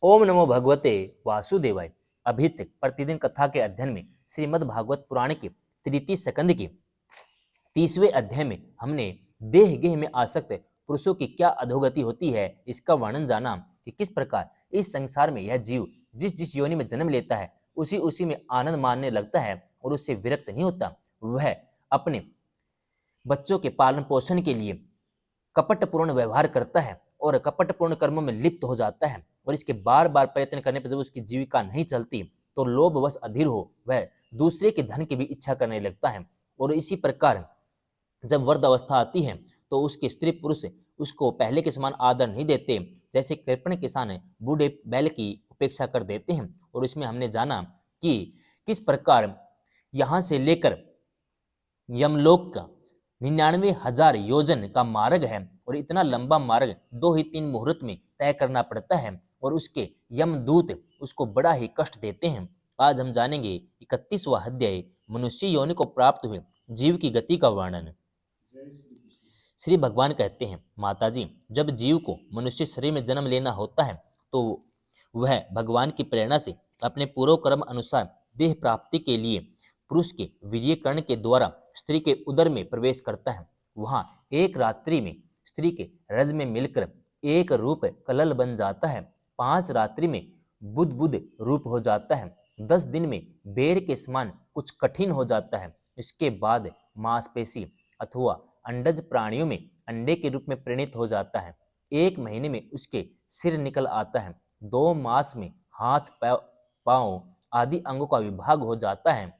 ओम नमो भगवते वासुदेवाय। अभी तक प्रतिदिन कथा के अध्ययन में श्रीमद् भागवत पुराण के तृतीय स्कंद के 30वें अध्याय में हमने देह गेह में आसक्त पुरुषों की क्या अधोगति होती है इसका वर्णन जाना कि किस प्रकार इस संसार में यह जीव जिस जिस योनि में जन्म लेता है उसी उसी में आनंद मानने लगता है और उससे विरक्त नहीं होता। वह अपने बच्चों के पालन पोषण के लिए कपटपूर्ण व्यवहार करता है और कपटपूर्ण कर्मों में लिप्त हो जाता है और इसके बार बार प्रयत्न करने पर जब उसकी जीविका नहीं चलती तो लोभवश अधीर हो वह दूसरे के धन की भी इच्छा करने लगता है। और इसी प्रकार जब वृद्ध अवस्था आती है तो उसके स्त्री पुरुष उसको पहले के समान आदर नहीं देते, जैसे कृपण किसान बूढ़े बैल की उपेक्षा कर देते हैं। और इसमें हमने जाना कि किस प्रकार यहाँ से लेकर यमलोक का 99,000 योजन का मार्ग है और इतना लंबा मार्ग 2 ही 3 मुहूर्त में तय करना पड़ता है और उसके यमदूत उसको बड़ा ही कष्ट देते हैं। आज हम जानेंगे 31वां अध्याय मनुष्य योनि को प्राप्त हुए जीव की गति का वर्णन। श्री भगवान कहते हैं, माताजी, जब जीव को मनुष्य शरीर में जन्म लेना होता है तो वह भगवान की प्रेरणा से अपने पूर्व कर्म अनुसार देह प्राप्ति के लिए पुरुष के वीर्यकरण के द्वारा स्त्री के उदर में प्रवेश करता है। वहां एक रात्रि में स्त्री के रज में मिलकर एक रूप कलल बन जाता है, 5 रात्रि में बुध बुध रूप हो जाता है, 10 दिन में बेर के समान कुछ कठिन हो जाता है, इसके बाद मांसपेशी अथवा अंडज प्राणियों में अंडे के रूप में परिणित हो जाता है, 1 महीने में उसके सिर निकल आता है, 2 मास में हाथ पांव आदि अंगों का विभाग हो जाता है,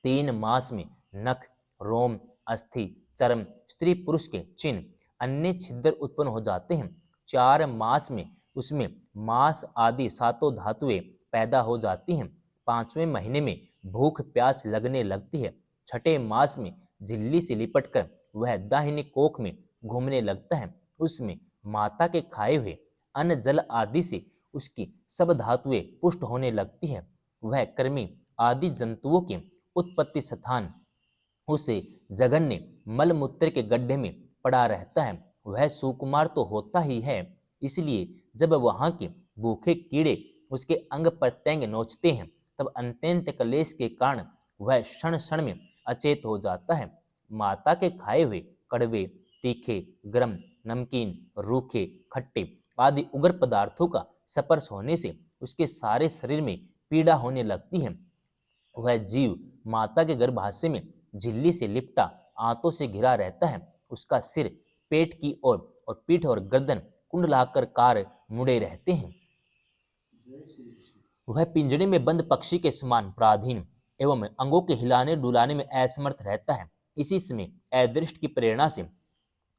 3 मास में नख रोम अस्थि चर्म स्त्री पुरुष के चिन्ह अन्य छिद्र उत्पन्न हो जाते हैं, 4 मास में उसमें मांस आदि 7 धातुएं पैदा हो जाती हैं, 5वें महीने में भूख प्यास लगने लगती है, 6ठे मास में झिल्ली से लिपटकर वह दाहिने कोख में घूमने लगता है, उसमें माता के खाए हुए अन्न जल आदि से उसकी सब धातुएं पुष्ट होने लगती है, वह कर्मी आदि जंतुओं के उत्पत्ति स्थान उसे जघन्य मलमूत्र के गड्ढे में पड़ा रहता है। वह सुकुमार तो होता ही है, इसलिए जब वहां के भूखे कीड़े उसके अंग प्रत्यंग नोचते हैं तब अत्यंत क्लेश के कारण वह क्षण क्षण में अचेत हो जाता है। माता के खाए हुए कड़वे तीखे गर्म नमकीन रूखे खट्टे आदि उग्र पदार्थों का स्पर्श होने से उसके सारे शरीर में पीड़ा होने लगती है। वह जीव माता के गर्भाशय में झिल्ली से लिपटा आंतों से घिरा रहता है, उसका सिर पेट की ओर और पीठ और गर्दन कुंडलाकार कार मुड़े रहते हैं। वह पिंजड़े में बंद पक्षी के समान पराधीन एवं अंगों के हिलाने डुलाने में असमर्थ रहता है। इसी समय अदृष्ट की प्रेरणा से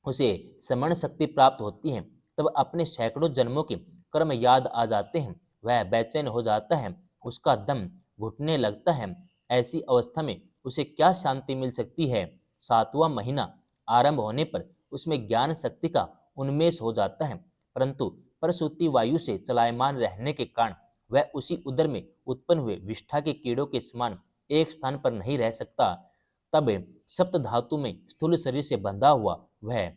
उसे स्मरण शक्ति प्राप्त होती है, तब अपने सैकड़ों जन्मों के कर्म याद आ जाते हैं, वह बेचैन हो जाता है, उसका दम घुटने लगता है। ऐसी अवस्था में उसे क्या शांति मिल सकती है। 7वां महीना आरंभ होने पर उसमें ज्ञान शक्ति का उन्मेष हो जाता है, परंतु प्रसूति वायु से चलायमान रहने के कारण वह उसी उदर में उत्पन्न हुए विष्ठा के कीड़ों के समान एक स्थान पर नहीं रह सकता। तब सप्त धातु में स्थूल शरीर से बंधा हुआ वह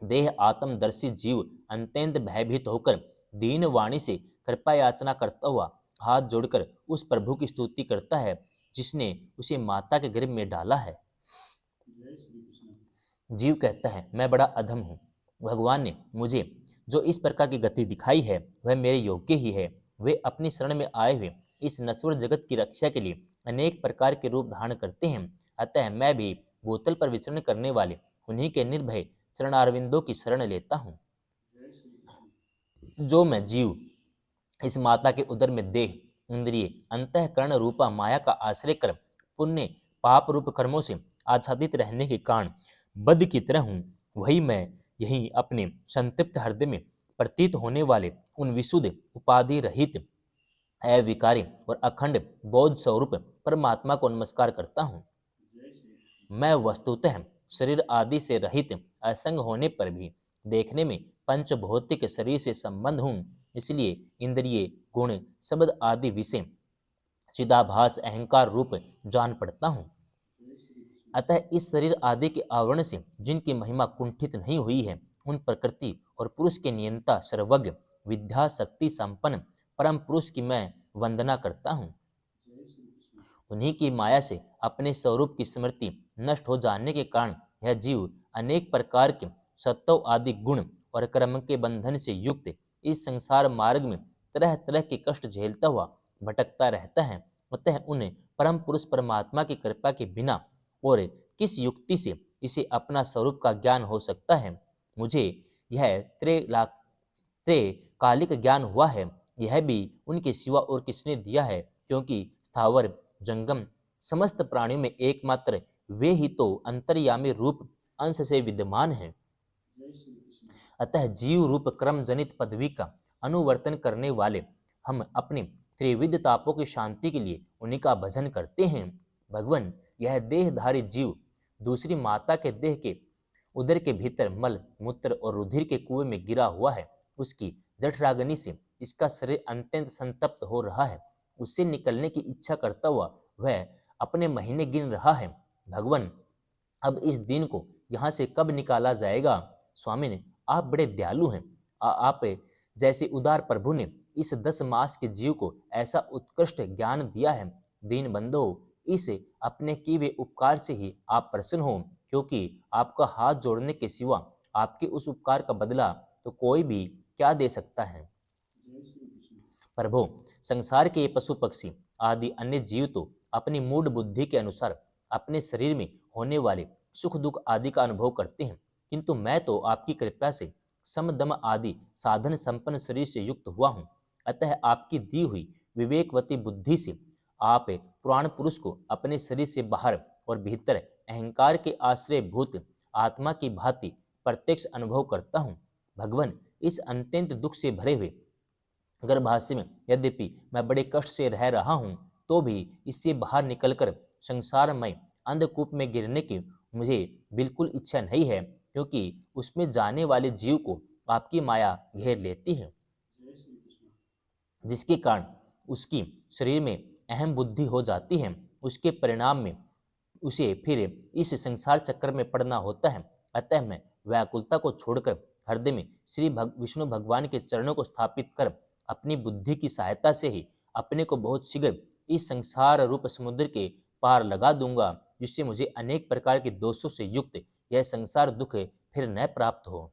देह आत्मदर्शी जीव अत्यंत भयभीत होकर दीन वाणी से कृपा याचना करता हुआ हाथ जोड़कर उस प्रभु की स्तुति करता है जिसने उसे माता के गर्भ में डाला है। जीव कहता है, मैं बड़ा अधम हूँ, भगवान ने मुझे जो इस प्रकार की गति दिखाई है वह मेरे योग्य ही है। वे अपनी शरण में आए हुए इस नश्वर जगत की रक्षा के लिए अनेक प्रकार के रूप धारण करते हैं, अतः मैं भी भूतल पर विचरण करने वाले उन्हीं के निर्भय चरणारविंदों की शरण लेता हूँ। जो मैं जीव इस माता के उदर में देह इंद्रिय अंतःकरण रूपा माया का आश्रय कर पुण्य पाप रूप कर्मों से आच्छादित रहने के कारण बद्ध की तरह हूँ, वही मैं यही अपने संतृप्त हृदय में प्रतीत होने वाले उन विशुद्ध उपाधि रहित अविकारी और अखंड बौद्ध स्वरूप परमात्मा को नमस्कार करता हूँ। मैं वस्तुतः शरीर आदि से रहित असंग होने पर भी देखने में पंचभौतिक शरीर से संबंध हूँ, इसलिए इंद्रिय गुण शब्द आदि विषय चिदाभास अहंकार रूप जान पड़ता हूँ। अतः इस शरीर आदि के आवरण से जिनकी महिमा कुंठित नहीं हुई है उन प्रकृति और पुरुष के नियंता सर्वज्ञ विद्या शक्ति संपन्न परम पुरुष की मैं वंदना करता हूँ। उन्हीं की माया से अपने स्वरूप की स्मृति नष्ट हो जाने के कारण यह जीव अनेक प्रकार के सत्व आदि गुण और कर्म के बंधन से युक्त इस संसार मार्ग में तरह तरह के कष्ट झेलता हुआ भटकता रहता है। अतः उन्हें परम पुरुष परमात्मा की कृपा के बिना और किस युक्ति से इसे अपना स्वरूप का ज्ञान हो सकता है। मुझे यह त्रिकालिक ज्ञान हुआ है, यह भी उनके सिवा और किसने दिया है, क्योंकि स्थावर जंगम समस्त प्राणियों में एकमात्र वे ही तो अंतर्यामी रूप अंश से विद्यमान है। अतः जीव रूप क्रम जनित पदवी का अनुवर्तन करने वाले हम अपनी त्रिविध तापों की शांति के लिए उन्हीं का भजन करते हैं। भगवान, यह देहधारी जीव दूसरी माता के देह के उदर के भीतर मल मूत्र और रुधिर के कुएं में गिरा हुआ है। उसकी जठराग्नि से इसका शरीर अत्यंत संतप्त हो रहा है। उससे निकलने की इच्छा करता हुआ वह अपने महीने गिन रहा है। भगवान, अब इस दिन को यहाँ से कब निकाला जाएगा? स्वामी ने, आप बड़े दयालु हैं। आप जैसे उदार प्रभु ने इस 10 मास के जीव को ऐसा उत्कृष्ट ज्ञान दिया है। दीन बंधो, इस अपने किए हुए उपकार से ही आप प्रसन्न हो, क्योंकि आपका हाथ जोड़ने के सिवा आपके उस उपकार का बदला तो कोई भी क्या दे सकता है। प्रभु, संसार के पशु पक्षी आदि अन्य जीव तो अपनी मूढ़ बुद्धि के अनुसार अपने शरीर में होने वाले सुख दुख आदि का अनुभव करते हैं, किंतु मैं तो आपकी कृपा से समदम आदि साधन संपन्न शरीर से युक्त हुआ हूँ। अतः आपकी दी हुई विवेकवती बुद्धि से आप पुराण पुरुष को अपने शरीर से बाहर और भीतर अहंकार के आश्रय भूत आत्मा की भांति प्रत्यक्ष अनुभव करता हूँ। भगवान, इस अत्यंत दुख से भरे हुए गर्भाशय में यद्यपि मैं बड़े कष्ट से रह रहा हूँ, तो भी इससे बाहर निकलकर संसारमय अंधकूप में गिरने की मुझे बिल्कुल इच्छा नहीं है, क्योंकि उसमें जाने वाले जीव को आपकी माया घेर लेती है, जिसके कारण उसकी शरीर में अहम बुद्धि हो जाती है। उसके परिणाम में उसे फिर इस संसार चक्र में पड़ना होता है। अतः मैं व्याकुलता को छोड़कर हृदय में श्री विष्णु भगवान के चरणों को स्थापित कर अपनी बुद्धि की सहायता से ही अपने को बहुत शीघ्र इस संसार रूप समुद्र के पार लगा दूंगा, जिससे मुझे अनेक प्रकार के दोषों से युक्त यह संसार दुख फिर न प्राप्त हो।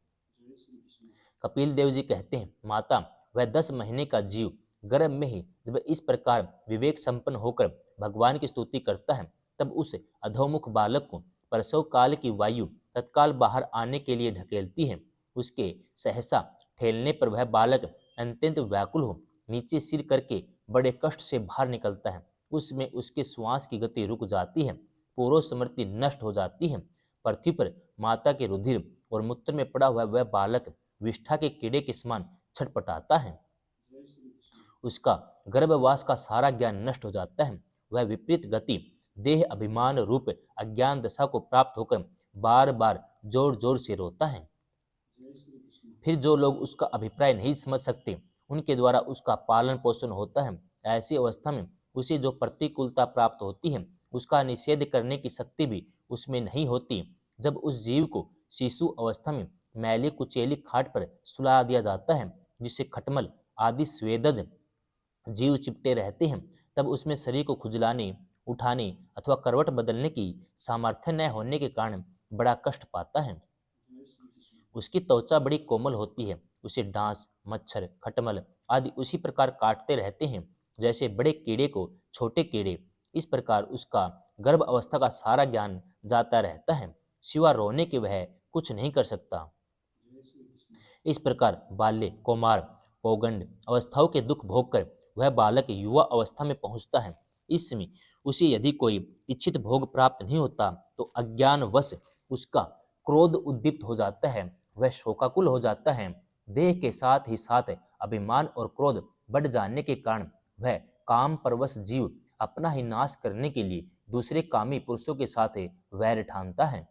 कपिल देव जी कहते हैं, माता, वह 10 महीने का जीव गर्भ में ही जब इस प्रकार विवेक संपन्न होकर भगवान की स्तुति करता है, तब उस अधोमुख बालक को प्रसव काल की वायु तत्काल बाहर आने के लिए ढकेलती है। उसके सहसा ठेलने पर वह बालक अत्यंत व्याकुल हो नीचे सिर करके बड़े कष्ट से बाहर निकलता है। उसमें उसके श्वास की गति रुक जाती है, पूर्व स्मृति नष्ट हो जाती है। पृथ्वी पर माता के रुधिर और मूत्र में पड़ा हुआ वह बालक विष्ठा के कीड़े के समान छटपटाता है। उसका गर्भवास का सारा ज्ञान नष्ट हो जाता है। वह विपरीत गति देह अभिमान रूप अज्ञान दशा को प्राप्त होकर बार बार जोर जोर से रोता है। फिर जो लोग उसका अभिप्राय नहीं समझ सकते, उनके द्वारा उसका पालन पोषण होता है। ऐसी अवस्था में उसे जो प्रतिकूलता प्राप्त होती है, उसका निषेध करने की शक्ति भी उसमें नहीं होती। जब उस जीव को शिशु अवस्था में मैली कुचेली खाट पर सुला दिया जाता है, जिससे खटमल आदि स्वेदज जीव चिपटे रहते हैं, तब उसमें शरीर को खुजलाने, उठाने अथवा करवट बदलने की सामर्थ्य न होने के कारण बड़ा कष्ट पाता है। उसकी त्वचा बड़ी कोमल होती है। उसे डांस, मच्छर, खटमल आदि उसी प्रकार काटते रहते हैं जैसे बड़े कीड़े को छोटे कीड़े। इस प्रकार उसका गर्भ अवस्था का सारा ज्ञान जाता रहता है, सिवा रोने के वह कुछ नहीं कर सकता। इस प्रकार बाल्य, कौमार, पौगंड अवस्थाओं के दुख भोगकर वह बालक युवा अवस्था में पहुंचता है। इसमें उसे यदि कोई इच्छित भोग प्राप्त नहीं होता, तो अज्ञानवश उसका क्रोध उद्दीप्त हो जाता है, वह शोकाकुल हो जाता है। देह के साथ ही साथ अभिमान और क्रोध बढ़ जाने के कारण वह काम परवश जीव अपना ही नाश करने के लिए दूसरे कामी पुरुषों के साथ वैर ठानता है।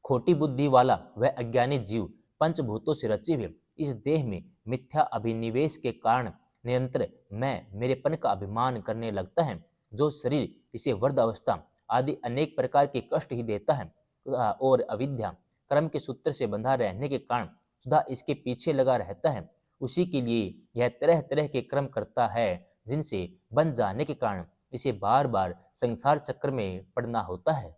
खोटी बुद्धि वाला वह अज्ञानी जीव पंचभूतों से रचे हुए इस देह में मिथ्या अभिनिवेश के कारण निरंतर मैं मेरेपन का अभिमान करने लगता है। जो शरीर इसे वर्ध अवस्था आदि अनेक प्रकार के कष्ट ही देता है, और अविद्या कर्म के सूत्र से बंधा रहने के कारण सदा इसके पीछे लगा रहता है। उसी के लिए यह तरह तरह के कर्म करता है जिनसे बन जाने के कारण इसे बार बार संसार चक्र में पड़ना होता है।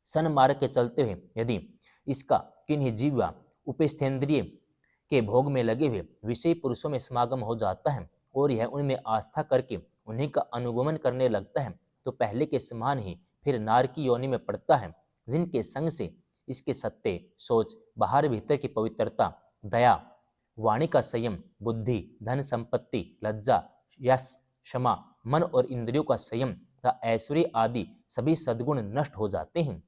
सन्मार्ग के चलते हुए यदि इसका किन्हीं जीवा उपेस्थेंद्रिय के भोग में लगे हुए विषयी पुरुषों में समागम हो जाता है और यह उनमें आस्था करके उन्हीं का अनुगमन करने लगता है, तो पहले के समान ही फिर नार की योनि में पड़ता है, जिनके संग से इसके सत्य, सोच, बाहर भीतर की पवित्रता, दया, वाणी का संयम, बुद्धि, धन संपत्ति, लज्जा, यश, क्षमा, मन और इंद्रियों का संयम तथा ऐश्वर्य आदि सभी सद्गुण नष्ट हो जाते हैं।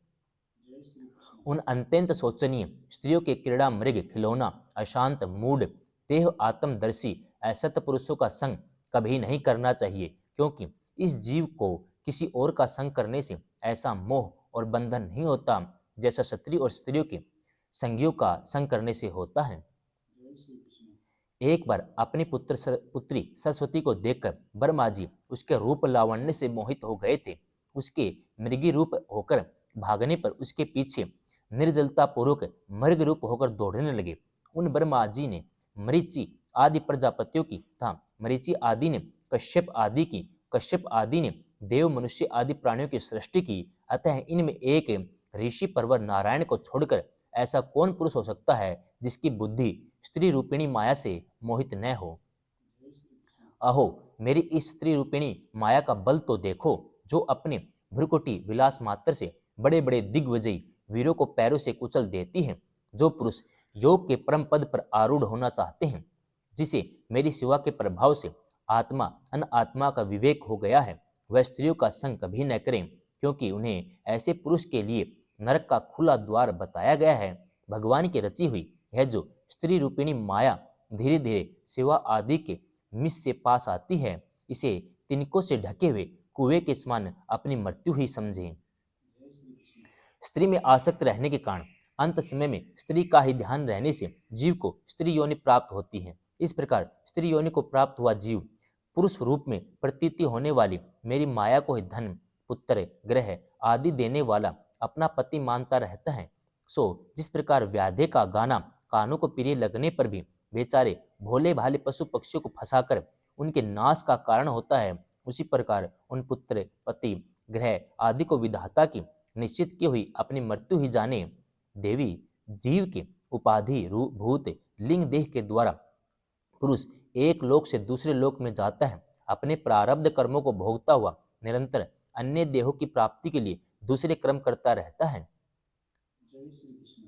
उन अत्यंत शोचनीय स्त्रियों के क्रीड़ा मृग, खिलौना, अशांत, मूड, देह आत्मदर्शी असत पुरुषों का संग कभी नहीं करना चाहिए, क्योंकि इस जीव को किसी और का संग करने से ऐसा मोह और बंधन नहीं होता जैसा क्षत्रिय और स्त्रियों के संगियों का संग करने से होता है। एक बार अपनी पुत्री सरस्वती को देखकर ब्रह्मा जी उसके रूप लावण्य से मोहित हो गए थे। उसके मृगी रूप होकर भागने पर उसके पीछे निर्जलता पूर्वक मृग रूप होकर दौड़ने लगे। उन ब्रह्मा जी ने मरीचि आदि प्रजापतियों की तथा मरीचि आदि ने कश्यप आदि ने देव मनुष्य आदि प्राणियों की सृष्टि की। अतः इनमें एक ऋषि परवर नारायण को छोड़कर ऐसा कौन पुरुष हो सकता है जिसकी बुद्धि स्त्री रूपिणी माया से मोहित न हो। अहो, मेरी इस स्त्री रूपिणी माया का बल तो देखो, जो अपने भ्रुकुटी विलास मात्र से बड़े बड़े दिग्विजयी वीरों को पैरों से कुचल देती है। जो पुरुष योग के परम पद पर आरूढ़ होना चाहते हैं, जिसे मेरी सेवा के प्रभाव से आत्मा अनात्मा का विवेक हो गया है, वह स्त्रियों का संग कभी न करें, क्योंकि उन्हें ऐसे पुरुष के लिए नरक का खुला द्वार बताया गया है। भगवान की रची हुई यह जो स्त्री रूपिणी माया धीरे धीरे सेवा आदि के मिस से पास आती है, इसे तिनकों से ढके हुए कुएं के समान अपनी मृत्यु ही समझें। स्त्री में आसक्त रहने के कारण अंत समय में स्त्री का ही ध्यान रहने से जीव को स्त्री योनि प्राप्त होती है। इस प्रकार स्त्री योनि को प्राप्त हुआ जीव पुरुष रूप में प्रतीति होने वाली मेरी माया को ही धन, पुत्र, ग्रह आदि देने वाला अपना पति मानता रहता है। सो जिस प्रकार व्याधे का गाना कानों को प्रिय लगने पर भी बेचारे भोले भाले पशु पक्षियों को फंसाकर उनके नाश का कारण होता है, उसी प्रकार उन पुत्र, पति, ग्रह आदि को विधाता की निश्चित की हुई अपनी मृत्यु ही जाने। देवी, जीव के उपाधि भूत लिंग देह के द्वारा पुरुष एक लोक से दूसरे लोक में जाता है, अपने प्रारब्ध कर्मों को भोगता हुआ निरंतर अन्य देहों की प्राप्ति के लिए दूसरे कर्म करता रहता है।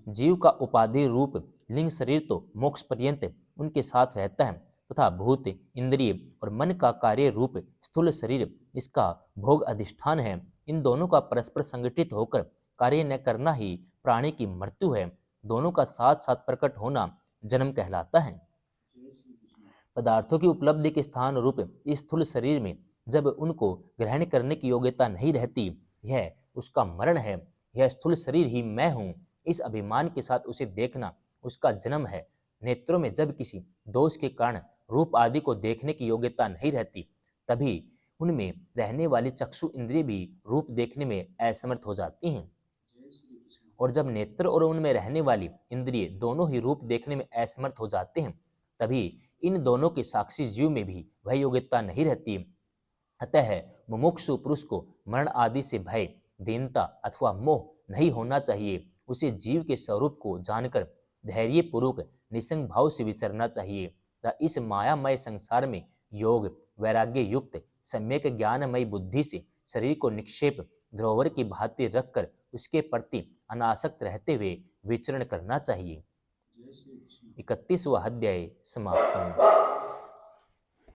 जीव का उपाधि रूप लिंग शरीर तो मोक्ष पर्यंत उनके साथ रहता है, तथा भूत, इंद्रिय और मन का कार्य रूप स्थूल शरीर इसका भोग अधिष्ठान है। इन दोनों का परस्पर संगठित होकर कार्य न करना ही प्राणी की मृत्यु है। दोनों का साथ साथ प्रकट होना जन्म कहलाता है। पदार्थों की उपलब्धि के स्थान रूप इस स्थूल शरीर में जब उनको ग्रहण करने की योग्यता नहीं रहती, यह उसका मरण है। यह स्थूल शरीर ही मैं हूँ, इस अभिमान के साथ उसे देखना उसका जन्म है। नेत्रों में जब किसी दोष के कारण रूप आदि को देखने की योग्यता नहीं रहती, तभी उनमें रहने वाली चक्षु इंद्रिय भी रूप देखने में असमर्थ हो जाती हैं। और जब नेत्र और उनमें रहने वाली इंद्रिय दोनों ही रूप देखने में असमर्थ हो जाते हैं, तभी इन दोनों के साक्षी जीव में भी वह योग्यता नहीं रहती। अतः मुमुक्षु पुरुष को मरण आदि से भय, दीनता अथवा मोह नहीं होना चाहिए। उसे जीव के स्वरूप को जानकर धैर्य पूर्वक निसंग भाव से विचरना चाहिए तथा इस मायामय संसार में योग वैराग्य युक्त सम्यक ज्ञानमय बुद्धि से शरीर को निक्षेप धरोहर की भांति रखकर उसके प्रति अनासक्त रहते हुए विचरण करना चाहिए। 31वां अध्याय समाप्त।